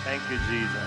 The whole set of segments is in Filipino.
Thank you, Jesus.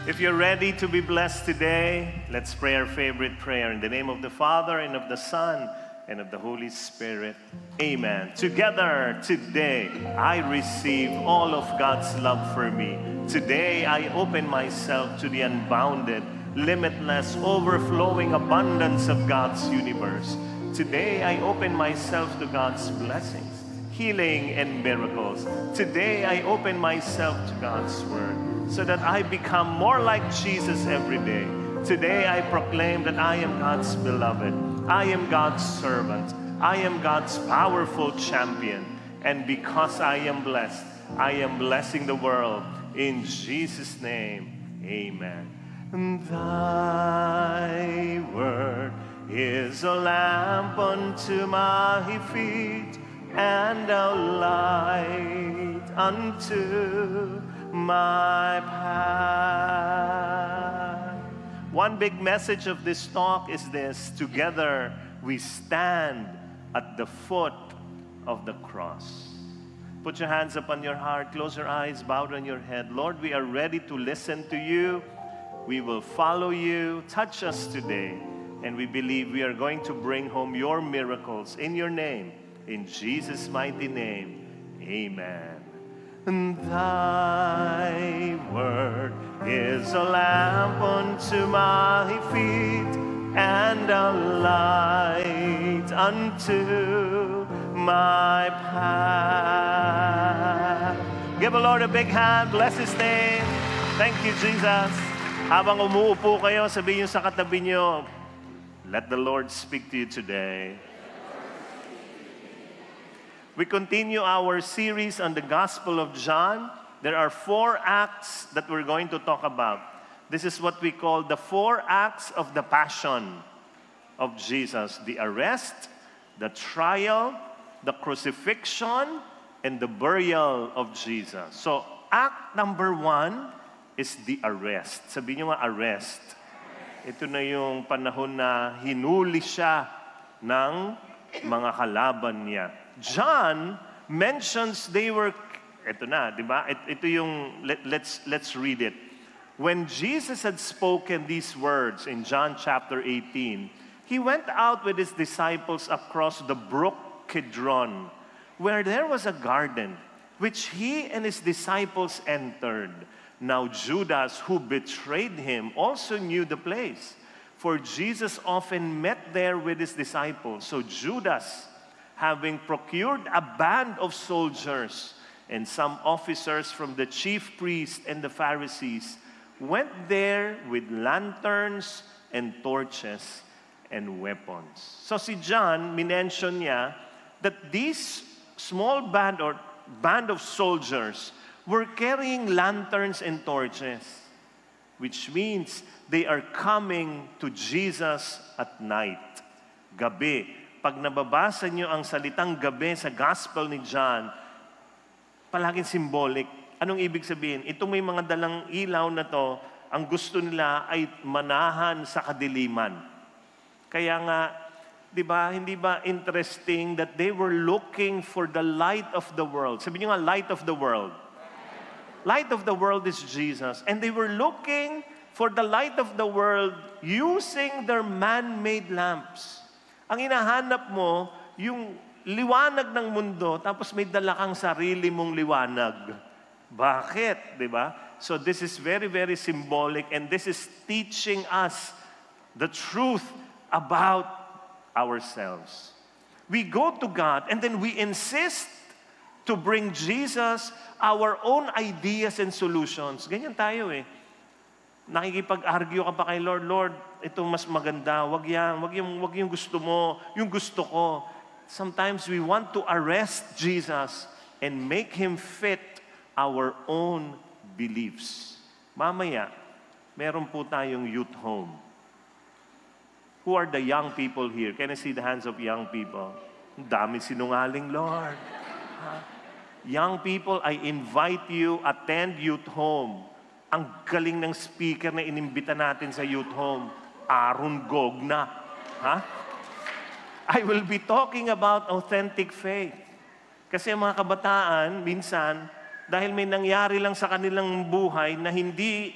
If you're ready to be blessed today, let's pray our favorite prayer. In the name of the Father, and of the Son, and of the Holy Spirit. Amen. Together, today, I receive all of God's love for me. Today, I open myself to the unbounded, limitless, overflowing abundance of God's universe. Today, I open myself to God's blessings, healing, and miracles. Today, I open myself to God's Word so that I become more like Jesus every day. Today, I proclaim that I am God's beloved. I am God's servant. I am God's powerful champion. And because I am blessed, I am blessing the world. In Jesus' name, amen. Thy word is a lamp unto my feet, and a light unto my path. One big message of this talk is this: together we stand at the foot of the cross. Put your hands upon your heart, close your eyes, bow down your head. Lord, we are ready to listen to you. We will follow you. Touch us today. And we believe we are going to bring home your miracles in your name. In Jesus' mighty name, amen. Thy word is a lamp unto my feet, and a light unto my path. Give the Lord a big hand. Bless His name. Thank you, Jesus. Habang umuupo kayo, sabihin niyo sa katabi niyo, let the Lord speak to you today. We continue our series on the Gospel of John. There are 4 acts that we're going to talk about. This is what we call the 4 acts of the Passion of Jesus: the arrest, the trial, the crucifixion, and the burial of Jesus. So, act number 1 is the arrest. Sabihin niyo nga, arrest. Ito na yung panahon na hinuli siya ng mga kalaban niya. John mentions they were, ito na, di ba? Ito yung, let's read it. When Jesus had spoken these words in John chapter 18, he went out with his disciples across the brook Kidron, where there was a garden, which he and his disciples entered. Now Judas, who betrayed him, also knew the place, for Jesus often met there with his disciples. So Judas, having procured a band of soldiers and some officers from the chief priests and the Pharisees, went there with lanterns and torches and weapons. So si John, minention niya that these small band or band of soldiers were carrying lanterns and torches, which means they are coming to Jesus at night, gabi. Pag nababasa niyo ang salitang gabi sa Gospel ni John, palaging symbolic. Anong ibig sabihin? Itong may mga dalang ilaw na to, ang gusto nila ay manahan sa kadiliman. Kaya nga, di ba, hindi ba interesting that they were looking for the light of the world? Sabi niyo nga, light of the world. Light of the world is Jesus. And they were looking for the light of the world using their man-made lamps. Ang hinahanap mo, yung liwanag ng mundo, tapos may dala kang sarili mong liwanag. Bakit? Di ba? So this is very, very symbolic, and this is teaching us the truth about ourselves. We go to God, and then we insist to bring Jesus our own ideas and solutions. Ganyan tayo eh. Nakikipag-argue ka pa kay Lord, Lord, ito mas maganda, wag yung gusto mo, yung gusto ko. Sometimes we want to arrest Jesus and make Him fit our own beliefs. Mamaya, meron po tayong youth home. Who are the young people here? Can I see the hands of young people? Ang dami sinungaling, Lord. Young people, I invite you, attend youth home. Ang galing ng speaker na inimbita natin sa youth home, Aaron Gogna. Ha? I will be talking about authentic faith. Kasi mga kabataan, minsan, dahil may nangyari lang sa kanilang buhay na hindi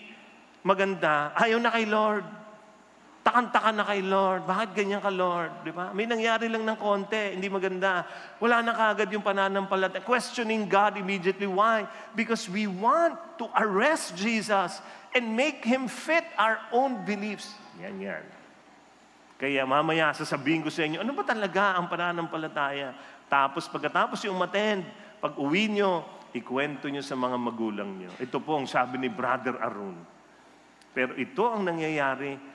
maganda, ayaw na kay Lord. Takan-taka na kay Lord. Bakit ganyan ka, Lord? Di ba? May nangyari lang ng konti, hindi maganda. Wala na kagad yung pananampalataya. Questioning God immediately. Why? Because we want to arrest Jesus and make Him fit our own beliefs. Yan. Kaya mamaya sasabihin ko sa inyo, ano ba talaga ang pananampalataya? Tapos pagkatapos yung umattend, pag uwi nyo, ikwento nyo sa mga magulang nyo. Ito po ang sabi ni Brother Arun. Pero ito ang nangyayari.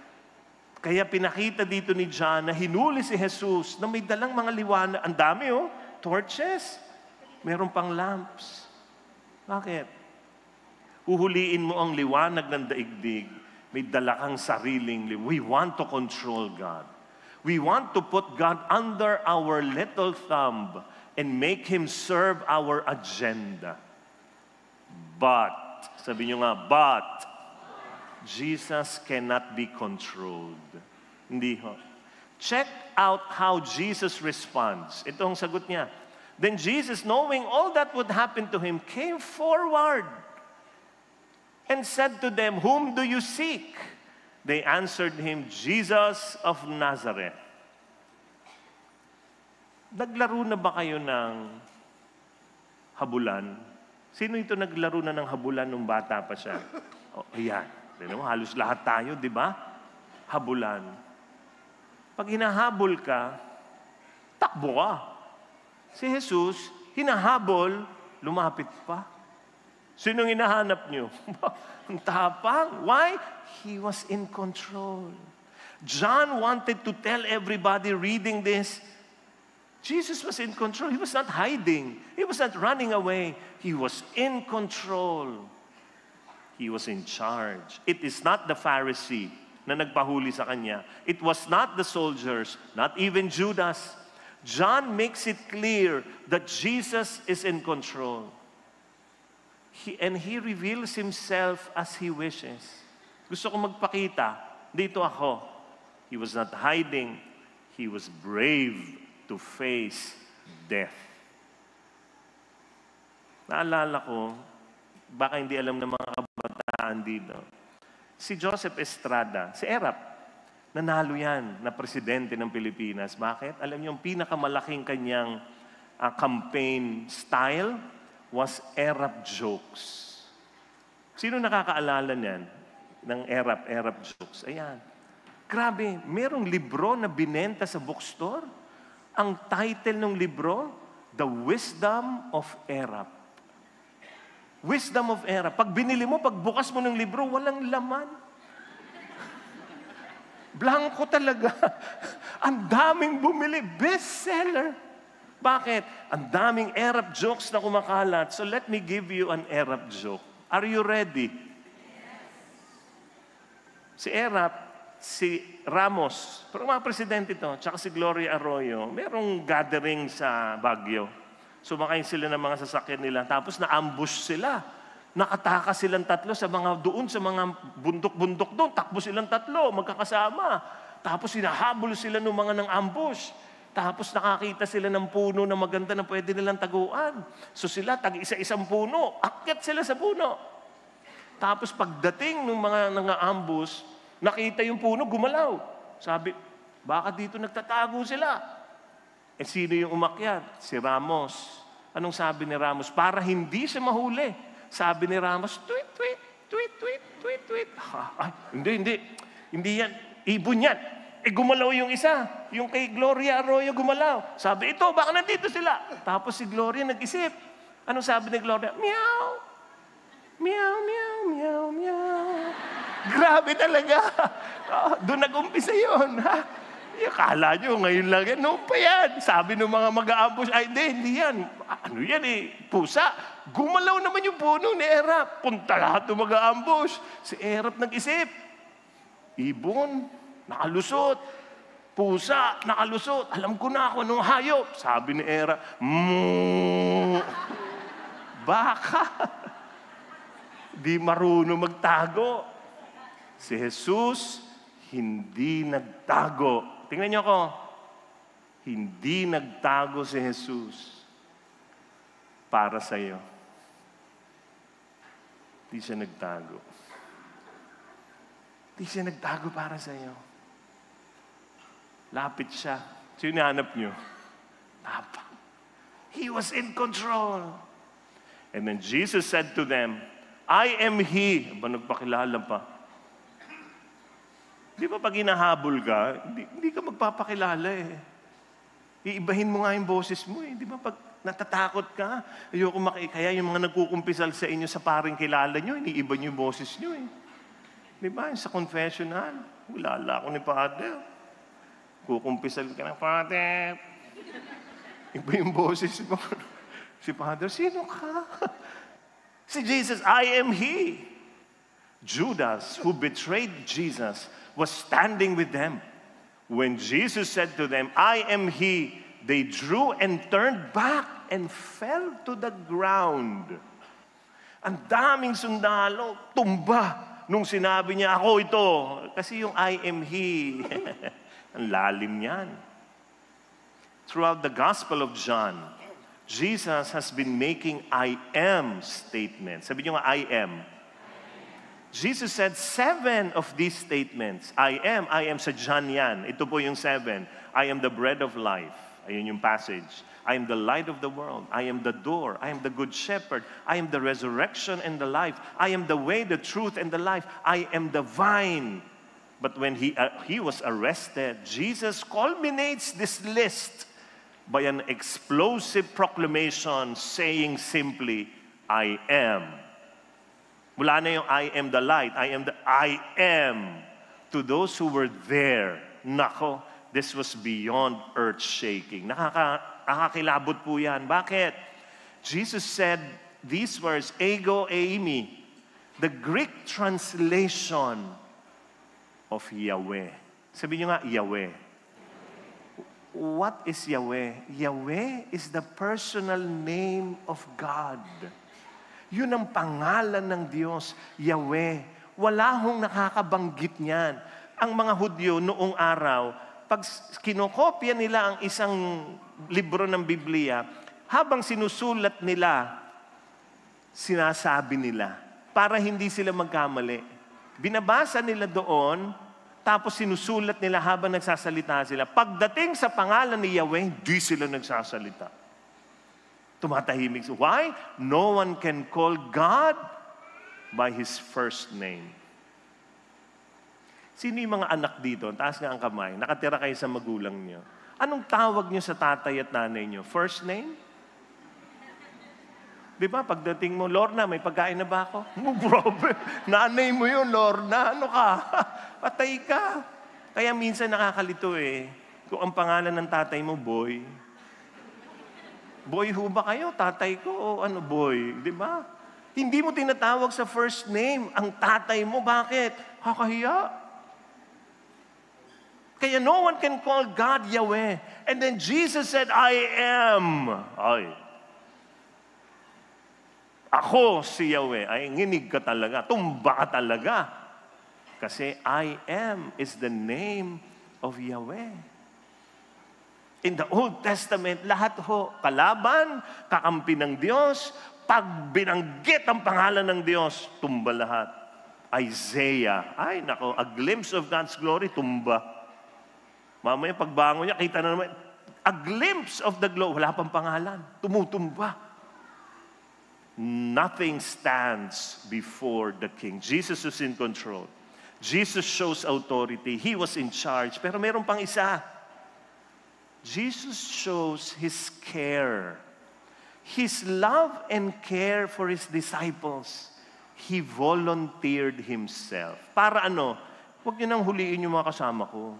Kaya pinakita dito ni John na hinuli si Jesus na may dalang mga liwanag. Ang dami torches. Meron pang lamps. Bakit? Uhuliin mo ang liwanag ng daigdig. May dala kang sariling liwanag. We want to control God. We want to put God under our little thumb and make Him serve our agenda. But, sabi nyo nga, but, Jesus cannot be controlled. Hindi ho. Check out how Jesus responds. Ito ang sagot niya. Then Jesus, knowing all that would happen to Him, came forward and said to them, "Whom do you seek?" They answered Him, "Jesus of Nazareth." Naglaro na ba kayo ng habulan? Sino ito naglaro na ng habulan nung bata pa siya? Ayan. Halos lahat tayo, di ba? Habulan. Pag hinahabol ka, takbo ka. Si Jesus, hinahabol, lumapit pa. Sinong hinahanap nyo? Ang tapang. Why? He was in control. John wanted to tell everybody reading this, Jesus was in control. He was not hiding. He was not running away. He was in control. He was in charge. It is not the Pharisee na nagpahuli sa kanya. It was not the soldiers, not even Judas. John makes it clear that Jesus is in control. And He reveals Himself as He wishes. Gusto ko magpakita, dito ako. He was not hiding. He was brave to face death. Naalala ko, baka hindi alam ng mga kabataan dito, si Joseph Estrada, si Erap, nanalo yan na presidente ng Pilipinas. Bakit? Alam niyo, yung pinakamalaking kanyang campaign style was Erap jokes. Sino nakakaalala niyan ng Erap jokes? Ayan. Grabe, merong libro na binenta sa bookstore. Ang title ng libro, The Wisdom of Erap. Wisdom of Erap. Pag binili mo, pag bukas mo ng libro, walang laman. Blanco talaga. Ang daming bumili. Bestseller. Bakit? Ang daming Erap jokes na kumakalat. So let me give you an Erap joke. Are you ready? Si Erap, si Ramos, pero mga presidente ito, tsaka si Gloria Arroyo, merong gathering sa Baguio. Sumakay sila ng mga sasakyan nila, tapos na-ambush sila. Nakatakas silang tatlo sa mga doon, sa mga bundok-bundok doon. Takbo silang tatlo, magkakasama. Tapos hinahabol sila ng mga ng ambush. Tapos nakakita sila ng puno na maganda na pwede nilang taguan. So sila, tag-isa-isang puno. Akyat sila sa puno. Tapos pagdating ng mga nang-ambush, nakita yung puno, gumalaw. Sabi, baka dito nagtatago sila. Eh, sino yung umakyat? Si Ramos. Anong sabi ni Ramos? Para hindi siya mahuli. Sabi ni Ramos, tweet, tweet, tweet, tweet, tweet, tweet. Ay, hindi. Hindi yan. Ibon yan. Eh, gumalaw yung isa. Yung kay Gloria Arroyo gumalaw. Sabi, ito, baka nandito sila. Tapos si Gloria nag-isip. Anong sabi ni Gloria? Meow. Meow, meow, meow, meow. Grabe talaga. Doon nag-umpisa yun. Akala nyo, ngayon lang yan. Noon pa yan. Sabi ng mga mag-aambush, ay, hindi yan. Ano yan pusa. Gumalaw naman yung puno ni Erap. Punta lahat ng mag-aambush. Si Erap nag-isip. Ibon, nakalusot. Pusa, nakalusot. Alam ko na ako anong hayop. Sabi ni Erap, baka. Di marunong magtago. Si Jesus, hindi nagtago. Tingnan niyo ako. Hindi nagtago si Jesus para sa iyo. Di siya nagtago. Di siya nagtago para sa iyo. Lapit siya. Sino hinahanap niyo? Papa. He was in control. And then Jesus said to them, I am He. Aba, nagpakilala pa. Di ba pag hinahabol ka, hindi ka magpapakilala eh. Iibahin mo nga yung boses mo eh. Di ba pag natatakot ka, ayoko kaya yung mga nagkukumpisal sa inyo sa paring kilala nyo, iniiba nyo yung boses nyo eh. Di ba? Sa confessional, ulala ako ni Father. Kukumpisal ka ng Father. Iba yung boses mo. Si Father, sino ka? Si Jesus, I am He. Judas, who betrayed Jesus, was standing with them. When Jesus said to them, I am He, they drew and turned back and fell to the ground. Ang daming sundalo, tumba, nung sinabi niya, ako ito. Kasi yung I am He, ang lalim niyan. Throughout the Gospel of John, Jesus has been making I am statements. Sabi niyo nga, I am. Jesus said 7 of these statements. I am sa John yan. Ito po yung 7. I am the bread of life. Ayun yung passage. I am the light of the world. I am the door. I am the good shepherd. I am the resurrection and the life. I am the way, the truth, and the life. I am the vine. But when he was arrested, Jesus culminates this list by an explosive proclamation saying simply, I am. Wala na yung I am the light. I am. To those who were there, nako, this was beyond earth-shaking. Nakakilabot po yan. Bakit? Jesus said these words, ego eimi, the Greek translation of Yahweh. Sabi niyo nga, Yahweh. What is Yahweh? Yahweh is the personal name of God. Yun ang pangalan ng Diyos, Yahweh. Wala hong nakakabanggit niyan. Ang mga Hudyo noong araw, pag kinokopya nila ang isang libro ng Biblia, habang sinusulat nila, sinasabi nila, para hindi sila magkamali. Binabasa nila doon, tapos sinusulat nila habang nagsasalita sila. Pagdating sa pangalan ni Yahweh, hindi sila nagsasalita. Tumatahimik. Why? No one can call God by His first name. Sino yung mga anak dito? Taas nga ang kamay. Nakatira kayo sa magulang niyo. Anong tawag niyo sa tatay at nanay niyo? First name? Di ba? Pagdating mo, Lorna, may pagkain na ba ako? Oh, grabe. Nanay mo yun, Lorna. Ano ka? Patay ka. Kaya minsan nakakalito eh. Kung ang pangalan ng tatay mo, Boy. Boy ho ba kayo? Tatay ko o ano, Boy? Di ba? Hindi mo tinatawag sa first name ang tatay mo. Bakit? Kakahiya. Kaya no one can call God Yahweh. And then Jesus said, I am. Ay. Ako si Yahweh. Ay, nginig ka talaga. Tumba ka talaga. Kasi I am is the name of Yahweh. In the Old Testament, lahat ho, kalaban, kakampi ng Diyos, pag binanggit ang pangalan ng Diyos, tumba lahat. Isaiah, ay nako, a glimpse of God's glory, tumba. Mamaya pagbangon niya, kita na naman, a glimpse of the glory, wala pang pangalan, tumutumba. Nothing stands before the King. Jesus was in control. Jesus shows authority. He was in charge. Pero meron pang isa. Jesus shows His care. His love and care for His disciples. He volunteered Himself. Para ano? Huwag niyo nang huliin yung mga kasama ko.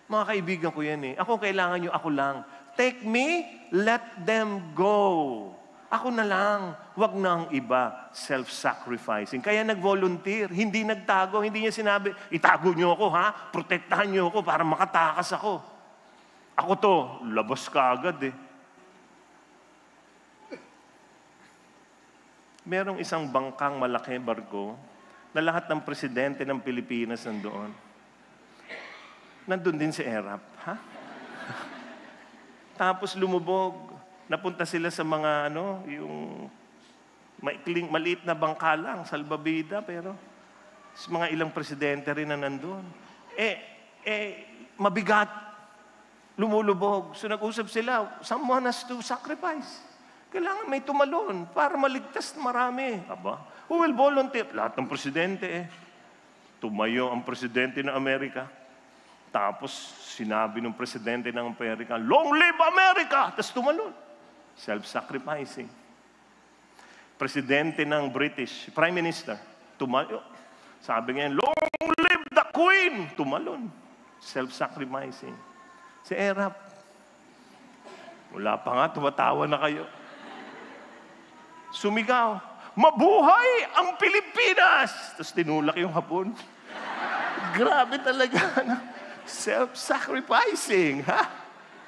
Mga kaibigan ko yan eh. Ako kailangan niyo, ako lang. Take me, let them go. Ako na lang. Huwag na ang iba. Self-sacrificing. Kaya nag-volunteer. Hindi nagtago. Hindi niya sinabi, itago niyo ako ha? Protektahan niyo ako para makatakas ako. Ako to, labas ka agad eh. Merong isang bangkang malaki barko na lahat ng presidente ng Pilipinas nandoon. Nandun din si Erap. Ha? Tapos lumubog. Napunta sila sa mga maliit na bangka lang, salbabida, pero mga ilang presidente rin na nandun. Mabigat, lumulubog. So nag-usap sila, someone has to sacrifice. Kailangan may tumalon para maligtas na marami. Aba, who will volunteer? Lahat ng presidente Tumayo ang presidente ng Amerika. Tapos sinabi ng presidente ng Amerika, "Long live America!" Tapos tumalon. Self-sacrificing. Presidente ng British, Prime Minister, tumayo. Sabi niya, "Long live the Queen!" Tumalon. Self-sacrificing. Si Erap, wala pa nga, tumatawa na kayo. Sumigaw, "Mabuhay ang Pilipinas!" Tapos tinulak yung hapon. Grabe talaga. Self-sacrificing. Ha?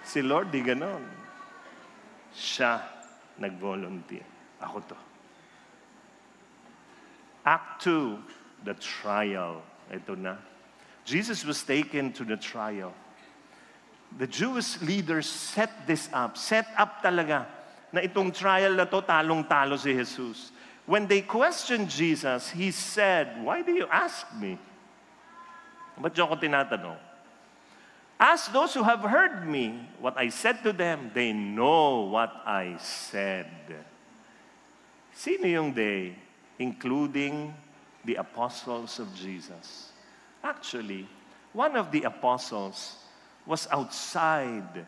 Si Lord, di ganon. Siya nag-volunteer. Ako to. Act 2, the trial. Ito na. Jesus was taken to the trial. The Jewish leaders set this up. Set up talaga na itong trial na to, talong-talo si Jesus. When they questioned Jesus, He said, "Why do you ask me?" Ba't niyo ako tinatanong? Ask those who have heard me what I said to them. They know what I said. Sino yung they? Including the apostles of Jesus. Actually, one of the apostles was outside,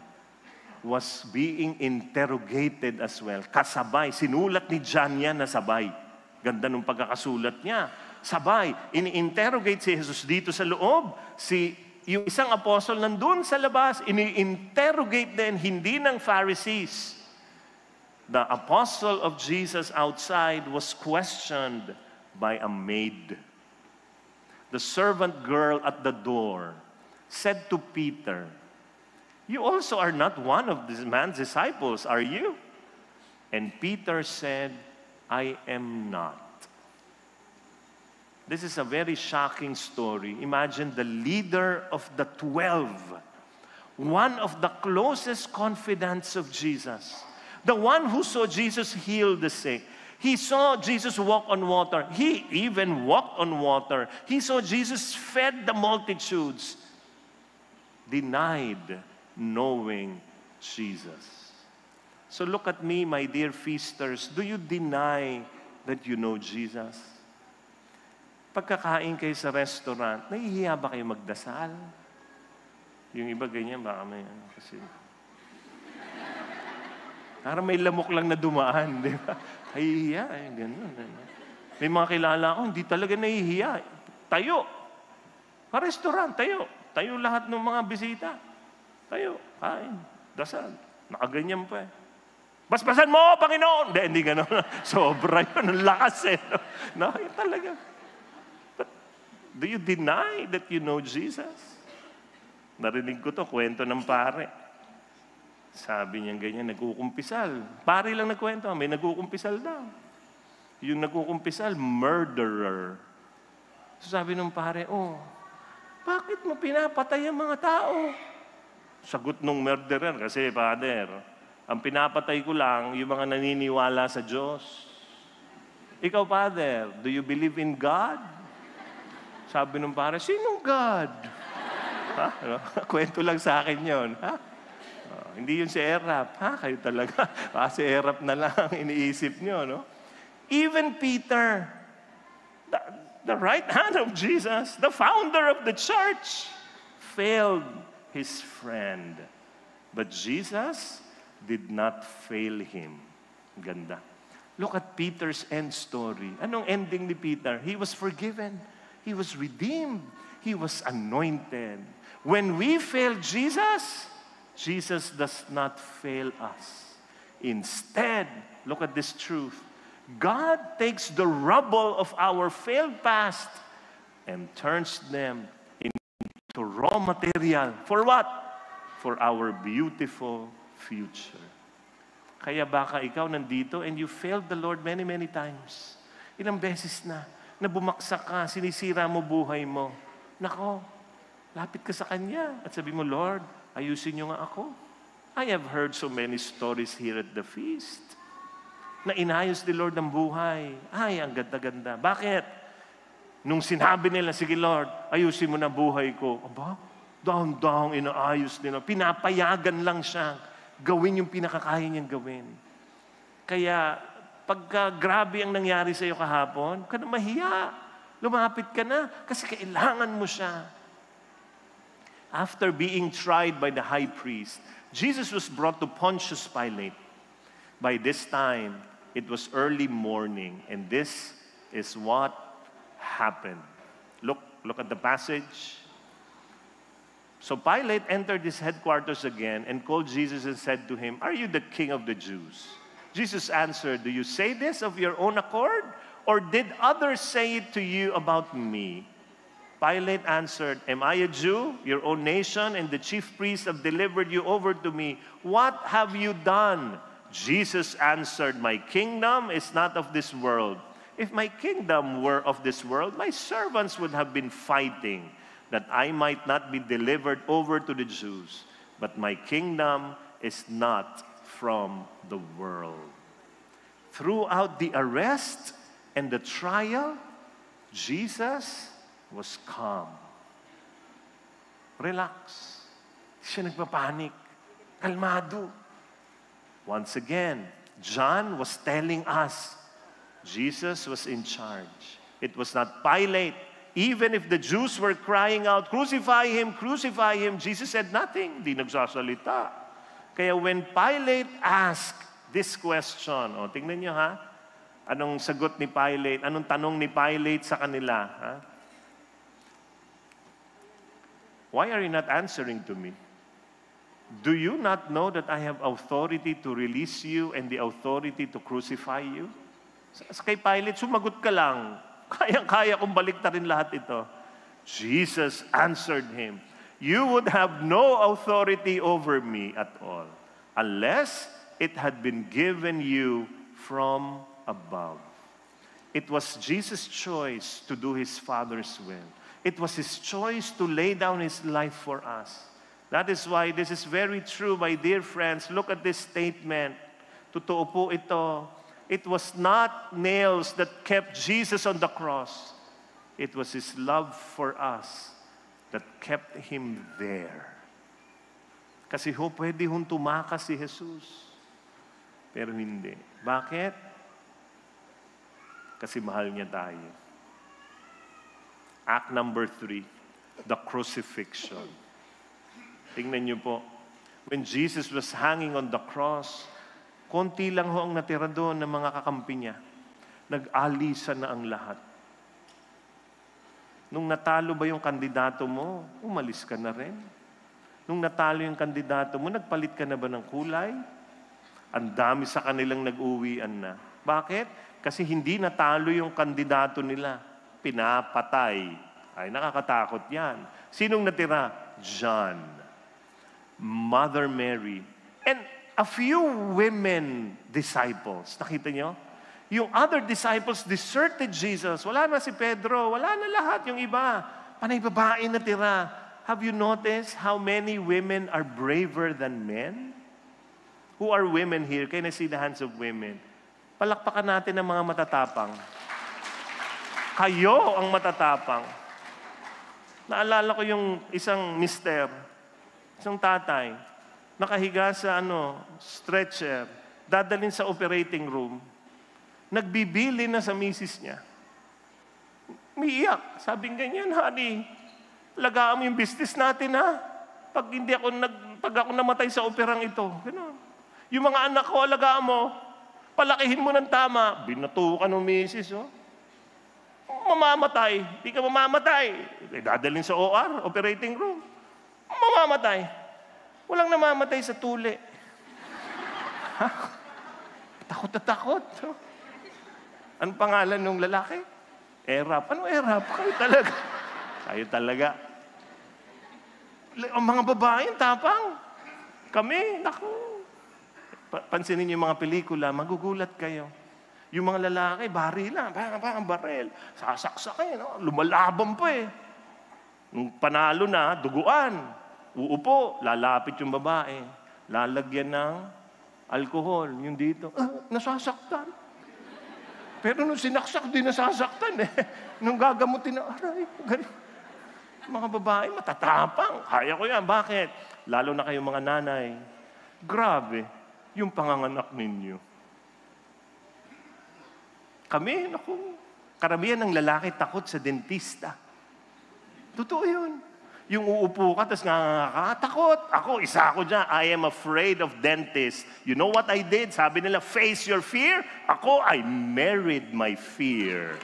was being interrogated as well. Kasabay. Sinulat ni John yan na sabay. Ganda nung pagkakasulat niya. Sabay. Ini-interrogate si Jesus dito sa loob. Yung isang apostol nandun sa labas, ini-interrogate din, hindi ng Pharisees. The apostle of Jesus outside was questioned by a maid. The servant girl at the door said to Peter, "You also are not one of this man's disciples, are you?" And Peter said, "I am not." This is a very shocking story. Imagine the leader of the 12, one of the closest confidants of Jesus, the one who saw Jesus heal the sick. He saw Jesus walk on water. He even walked on water. He saw Jesus fed the multitudes. Denied knowing Jesus. So look at me, my dear feasters. Do you deny that you know Jesus? Pagkakain kayo sa restaurant, nahihiya ba kayo magdasal? Yung iba ganyan, baka may kasi... Parang may lamok lang na dumaan, di ba? Nahihiya, gano'n. May mga kilala ko, hindi talaga nahihiya. Tayo. Sa restaurant, tayo. Tayo lahat ng mga bisita. Tayo, kain, dasal. Nakaganyan pa Basbasan mo, Panginoon! Hindi gano'n. Sobra yun, ang lakas No, yun talaga. Do you deny that you know Jesus? Narinig ko to, kwento ng pare. Sabi niya ganyan, nagkukumpisal. Pare lang nagkwento, may nagkukumpisal daw. Yung nagkukumpisal, murderer. So sabi ng pare, bakit mo pinapatay ang mga tao? Sagot nung murderer, kasi Father, ang pinapatay ko lang yung mga naniniwala sa Diyos. Ikaw, Father, do you believe in God? Sabi nung pare, sinong God? Ha? Kwento lang sa akin yun. Ha? Hindi yun si Erap. Kayo talaga. Si Erap na lang iniisip nyo, no? Even Peter, the right hand of Jesus, the founder of the church, failed his friend. But Jesus did not fail him. Ganda. Look at Peter's end story. Anong ending ni Peter? He was forgiven. He was redeemed. He was anointed. When we fail Jesus, Jesus does not fail us. Instead, look at this truth. God takes the rubble of our failed past and turns them into raw material. For what? For our beautiful future. Kaya baka ikaw nandito and you failed the Lord many, many times. Ilang beses na bumagsak ka, sinisira mo buhay mo. Nako, lapit ka sa Kanya at sabi mo, Lord, ayusin niyo nga ako. I have heard so many stories here at the feast. na inayos ni Lord ang buhay. Ay, ang ganda-ganda. Bakit? Nung sinabi nila, sige Lord, ayusin mo na buhay ko. Aba, daon-daon inaayos nila. Pinapayagan lang siya gawin yung pinakakaya niyang gawin. Kaya, pagka grabe ang nangyari sa iyo kahapon, ka na mahiya. Lumapit ka na kasi kailangan mo siya. After being tried by the high priest, Jesus was brought to Pontius Pilate. By this time, it was early morning, and this is what happened. Look at the passage. So Pilate entered his headquarters again and called Jesus and said to him, "Are you the king of the Jews?" Jesus answered, "Do you say this of your own accord, or did others say it to you about me?" Pilate answered, "Am I a Jew? Your own nation and the chief priests have delivered you over to me. What have you done?" Jesus answered, "My kingdom is not of this world. If my kingdom were of this world, my servants would have been fighting, that I might not be delivered over to the Jews. But my kingdom is not from the world." Throughout the arrest and the trial, Jesus was calm. Relax. Hindi siya nagpapanik. Kalmado. Once again, John was telling us, Jesus was in charge. It was not Pilate. Even if the Jews were crying out, "Crucify him, crucify him," Jesus said nothing. Di nagsasalita. Kaya when Pilate asked this question, tingnan niyo ha, anong sagot ni Pilate, anong tanong ni Pilate sa kanila? Ha? Why are you not answering to me? Do you not know that I have authority to release you and the authority to crucify you? Kay Pilate, sumagot ka lang. Kayang-kaya kong baliktarin lahat ito. Jesus answered him, "You would have no authority over me at all, unless it had been given you from above." It was Jesus' choice to do His Father's will. It was His choice to lay down His life for us. That is why this is very true, my dear friends. Look at this statement. Totoo po ito. It was not nails that kept Jesus on the cross. It was His love for us that kept Him there. Kasi pwede tumakas si Jesus. Pero hindi. Bakit? Kasi mahal niya tayo. Act number 3, the crucifixion. Tingnan niyo po. When Jesus was hanging on the cross, konti lang ang natira doon ng mga kakampi niya. Nag-alisan na ang lahat. Nung natalo ba yung kandidato mo, umalis ka na rin. Nung natalo yung kandidato mo, nagpalit ka na ba ng kulay? Ang dami sa kanilang nag-uwian na. Bakit? Kasi hindi natalo yung kandidato nila. Pinapatay. Ay, nakakatakot yan. Sinong natira? John, Mother Mary, and a few women disciples. Nakita niyo? Yung other disciples deserted Jesus. Wala na si Pedro. Wala na lahat yung iba. Panay babae na tira. Have you noticed how many women are braver than men? Who are women here? Can I see the hands of women? Palakpakan natin ang mga matatapang. Kayo ang matatapang. Naalala ko yung isang mister, isang tatay, nakahiga sa stretcher, dadalhin sa operating room, nagbibili na sa misis niya. Umiiyak. Sabing ganyan, "Honey, lagaan mo yung business natin, ha? Pag ako namatay sa operang ito." Ganun. Yung mga anak ko, alagaan mo. Palakihin mo ng tama. Binatukan ng misis, Mamamatay. Di ka mamamatay. Dadalhin sa OR, operating room. Mamamatay. Walang namamatay sa tuli. Takot na takot. Anong pangalan ng lalaki? Erap. Ano Erap? Kayo talaga. Kayo talaga. Ang mga babae, tapang. Kami, naku. Pansinin niyo yung mga pelikula, magugulat kayo. Yung mga lalaki, barila, ang barel. Sasaksakin, lumalaban pa eh. Nung panalo na, duguan. Uupo, lalapit yung babae. Lalagyan ng Alcohol, yung dito, nasasaktan. Pero nung sinaksak, di nasasaktan eh. Nung gagamutin na, aray, galing. Mga babae, matatapang. Kaya ko yan. Bakit? Lalo na kayong mga nanay. Grabe, yung panganganak ninyo. Kami, naku, karamihan ng lalaki takot sa dentista. Totoo yun. Yung uupo ka, tapos takot. Ako, isa ako dyan. I am afraid of dentists. You know what I did? Sabi nila, face your fear. Ako, I married my fear.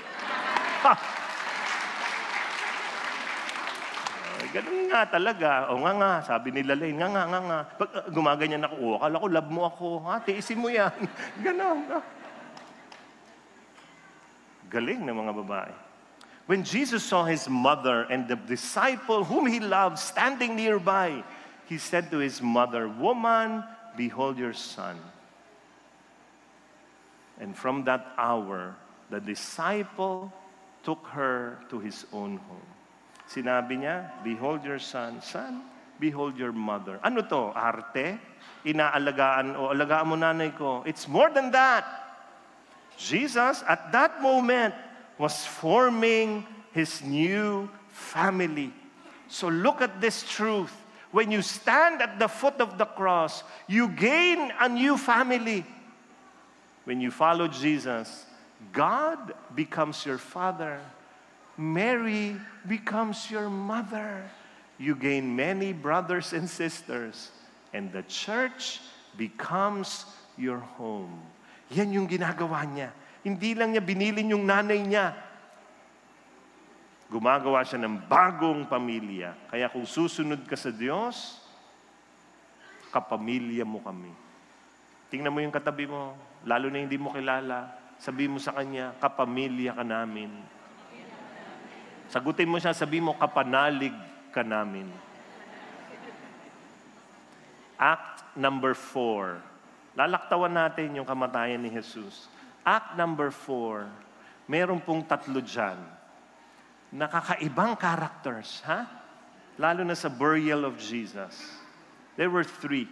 Ganun nga talaga. O nga, sabi nila Lane, nga. Pag gumaganyan ako, akala ko, love mo ako. Tiisin mo yan. Ganun. Galing ng mga babae. When Jesus saw his mother and the disciple whom he loved standing nearby, he said to his mother, "Woman, behold your son." And from that hour, the disciple took her to his own home. Sinabi niya, "Behold your son. Son, behold your mother." Ano to? Arte? Inaalagaan o alagaan mo nanay ko? It's more than that. Jesus, at that moment, was forming his new family. So look at this truth. When you stand at the foot of the cross, you gain a new family. When you follow Jesus, God becomes your father. Mary becomes your mother. You gain many brothers and sisters. And the church becomes your home. Yan yung ginagawa niya. Hindi lang niya binilin yung nanay niya. Gumagawa siya ng bagong pamilya. Kaya kung susunod ka sa Diyos, kapamilya mo kami. Tingnan mo yung katabi mo, lalo na hindi mo kilala, sabihin mo sa kanya, kapamilya ka namin. Sagutin mo siya, sabihin mo, kapanalig ka namin. Act number 4. Lalaktawan natin yung kamatayan ni Jesus. Act number 4, meron pong 3 dyan. Nakakaibang characters, ha? Lalo na sa burial of Jesus. There were 3.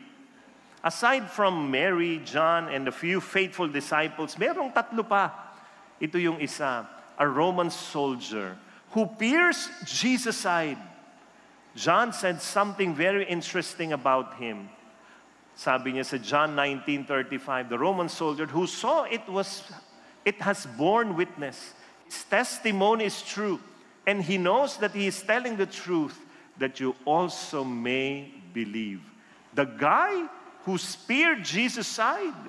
Aside from Mary, John, and a few faithful disciples, merong 3 pa. Ito yung isa, a Roman soldier who pierced Jesus' side. John said something very interesting about him. Sabi niya sa John 19:35, the Roman soldier who saw it has borne witness. His testimony is true, and he knows that he is telling the truth, that you also may believe. The guy who speared Jesus' side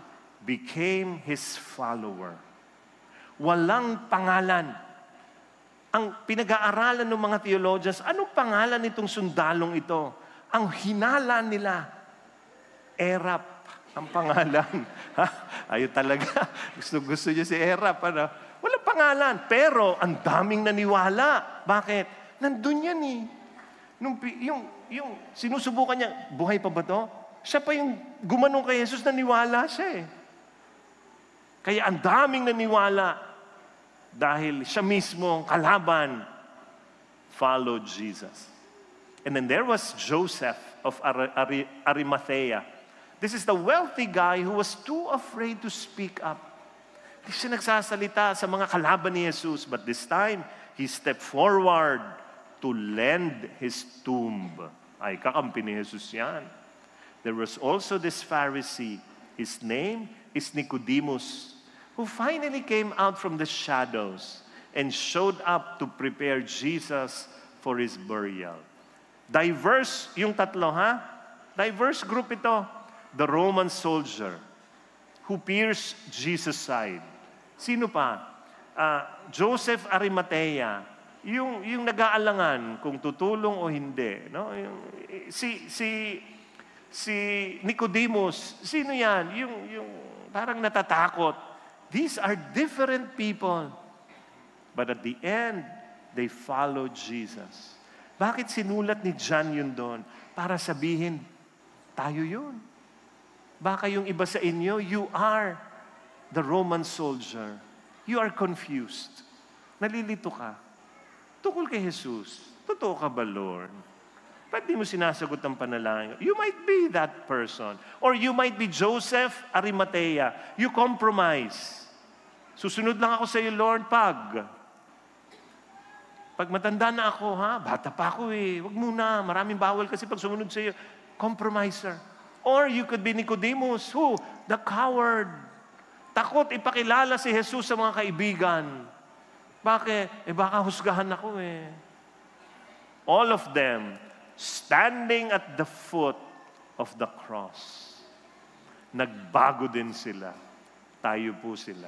became his follower. Walang pangalan. Ang pinag-aaralan ng mga theologians, anong pangalan nitong sundalong ito? Ang hinala nila, Erap ang pangalan. Ayaw talaga. Gusto niya si Erap. Ano? Walang pangalan. Pero ang daming naniwala. Bakit? Nandun yan eh. Yung sinusubukan niya, buhay pa ba to? Siya pa yung gumanong kay Jesus, naniwala siya eh. Kaya ang daming naniwala dahil siya mismo ang kalaban followed Jesus. And then there was Joseph of Arimathea. This is the wealthy guy who was too afraid to speak up. Hindi siya nagsasalita sa mga kalaban ni Jesus. But this time, he stepped forward to lend his tomb. Ay, kakampi ni Jesus yan. There was also this Pharisee. His name is Nicodemus, who finally came out from the shadows and showed up to prepare Jesus for his burial. Diverse yung 3, ha? Diverse group ito. The Roman soldier who pierced Jesus' side. Sino pa? Joseph Arimathea, yung nag-aalangan kung tutulong o hindi. No? Si Nicodemus, sino yan? Yung parang natatakot. These are different people. But at the end, they followed Jesus. Bakit sinulat ni John yun doon? Para sabihin, tayo yun. Baka yung iba sa inyo, you are the Roman soldier. You are confused. Nalilito ka. Tukol kay Jesus. Totoo ka ba, Lord? Ba't di mo sinasagot ang panalangin? You might be that person. Or you might be Joseph Arimathea. You compromise. Susunod lang ako sa iyo, Lord, pag matanda na ako, bata pa ako eh. Huwag muna, maraming bawal kasi pag sumunod sa iyo. Compromiser. Or you could be Nicodemus. Who? The coward. Takot ipakilala si Jesus sa mga kaibigan. Bakit? Baka husgahan ako eh. All of them standing at the foot of the cross. Nagbago din sila. Tayo po sila.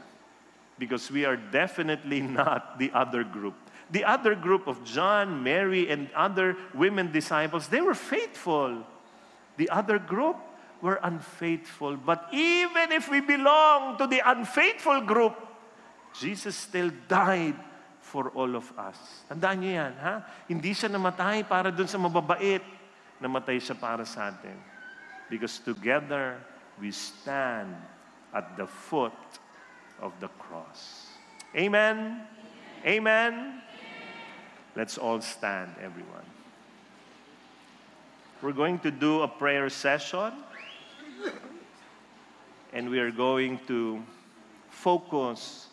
Because we are definitely not the other group. The other group of John, Mary, and other women disciples, they were faithful. The other group were unfaithful. But even if we belong to the unfaithful group, Jesus still died for all of us. Tandaan niyo yan, ha? Hindi siya namatay para dun sa mababait. Namatay siya para sa atin. Because together, we stand at the foot of the cross. Amen? Amen? Let's all stand, everyone. We're going to do a prayer session. And we are going to focus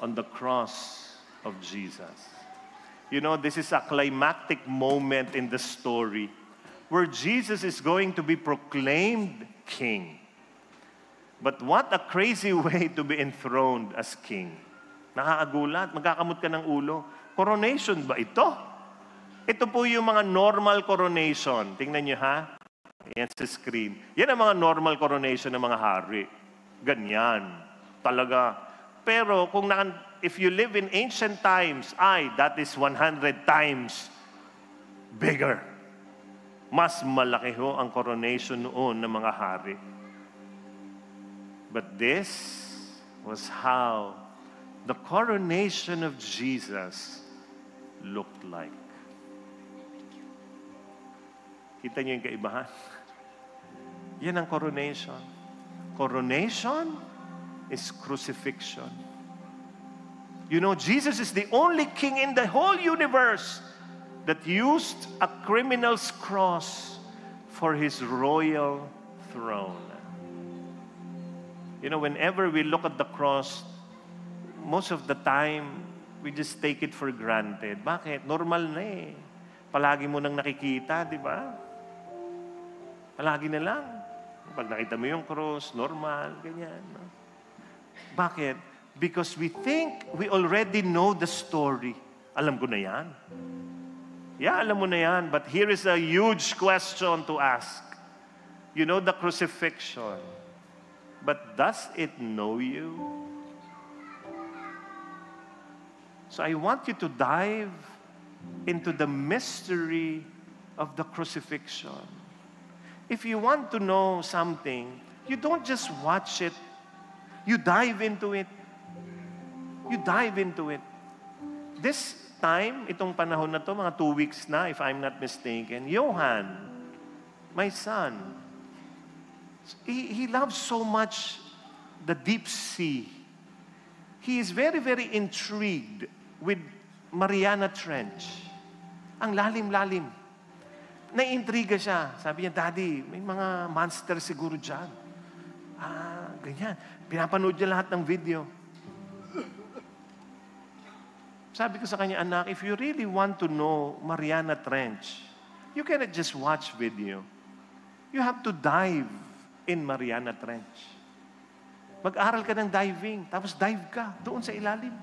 on the cross of Jesus. You know, this is a climactic moment in the story where Jesus is going to be proclaimed king. But what a crazy way to be enthroned as king. Nakakagulat, magkakamot ka ng ulo. Coronation ba ito? Ito po yung mga normal coronation. Tingnan nyo ha. Yan sa screen. Yan ang mga normal coronation ng mga hari. Ganyan. Talaga. Pero kung if you live in ancient times, that is 100 times bigger. Mas malaki ho ang coronation noon ng mga hari. But this was how the coronation of Jesus looked like. Kita niyo yung kaibahan? Yan ang coronation. Coronation is crucifixion. You know, Jesus is the only king in the whole universe that used a criminal's cross for his royal throne. You know, whenever we look at the cross, most of the time, we just take it for granted. Bakit? Normal na eh. Palagi mo nang nakikita, di ba? Palagi na lang. Pag nakita mo yung cross, normal, ganyan. No? Bakit? Because we think we already know the story. Alam ko na yan. Yeah, alam mo na yan. But here is a huge question to ask. You know the crucifixion. But does it know you? So I want you to dive into the mystery of the crucifixion. If you want to know something, you don't just watch it. You dive into it. You dive into it. This time, itong panahon na to, mga 2 weeks na, if I'm not mistaken, Johan, my son, he loves so much the deep sea. He is very, very intrigued with Mariana Trench. Ang lalim-lalim. Naiintriga siya. Sabi niya, Daddy, may mga monster siguro dyan. Ganyan. Pinapanood niya lahat ng video. Sabi ko sa kanya, anak, if you really want to know Mariana Trench, you cannot just watch video. You have to dive in Mariana Trench. Mag-aral ka ng diving, tapos dive ka doon sa ilalim.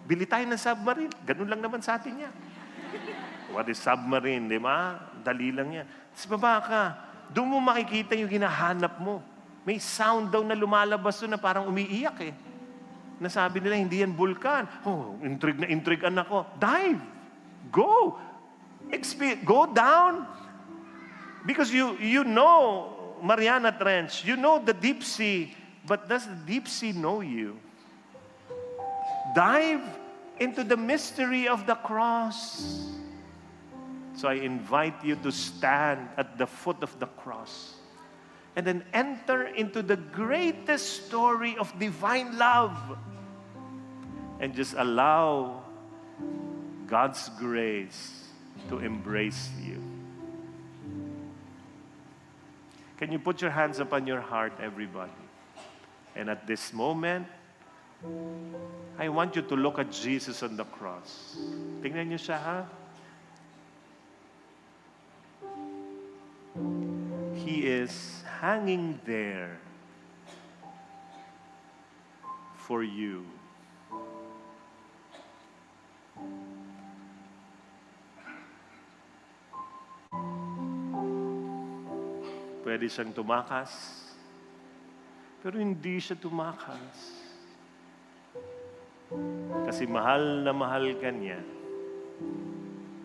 Bili tayo ng submarine. Ganun lang naman sa atin yan. What is submarine, di ba? Dali lang yan. Tapos baba ka, doon mo makikita yung hinahanap mo. May sound daw na lumalabas doon na parang umiiyak eh. Nasabi nila, hindi yan vulkan. Oh, intrigue anak ko. Dive. Go. Go down. Because you know Mariana Trench. You know the deep sea. But does the deep sea know you? Dive into the mystery of the cross. So I invite you to stand at the foot of the cross and then enter into the greatest story of divine love and just allow God's grace to embrace you. Can you put your hands upon your heart, everybody? And at this moment, I want you to look at Jesus on the cross. Tingnan niyo siya, ha? He is hanging there for you. Pwede siyang tumakas, pero hindi siya tumakas. Kasi mahal na mahal ka niya.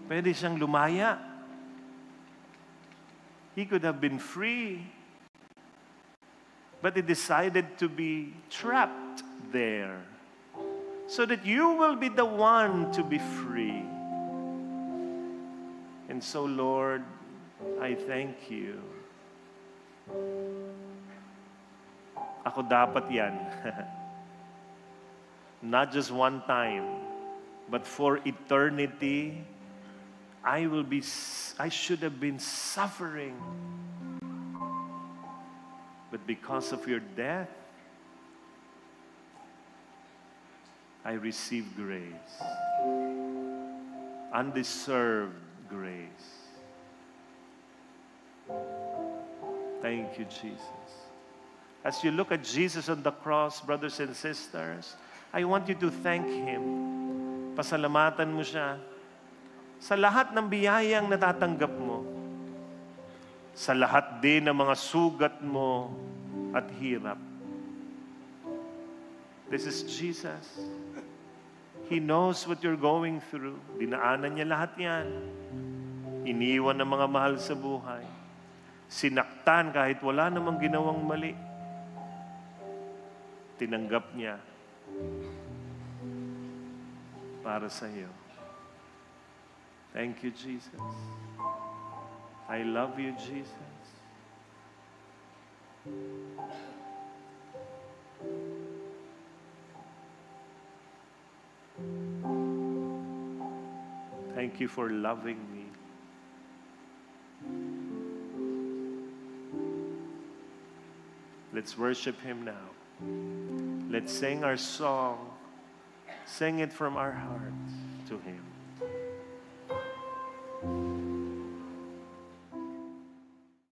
Pwede siyang lumaya. He could have been free, but he decided to be trapped there so that you will be the one to be free. And so, Lord, I thank you. Ako dapat yan. Not just one time, but for eternity, I should have been suffering. But because of your death, I received grace. Undeserved grace. Thank you, Jesus. As you look at Jesus on the cross, brothers and sisters, I want you to thank Him. Pasalamatan mo siya sa lahat ng biyayang natatanggap mo, sa lahat din ng mga sugat mo at hirap. This is Jesus. He knows what you're going through. Dinaanan niya lahat yan. Iniwan ng mga mahal sa buhay. Sinaktan kahit wala namang ginawang mali. Tinanggap niya para sa iyo. Thank you, Jesus. I love you, Jesus. Thank you for loving me. Let's worship Him now. Let's sing our song. Sing it from our hearts to Him.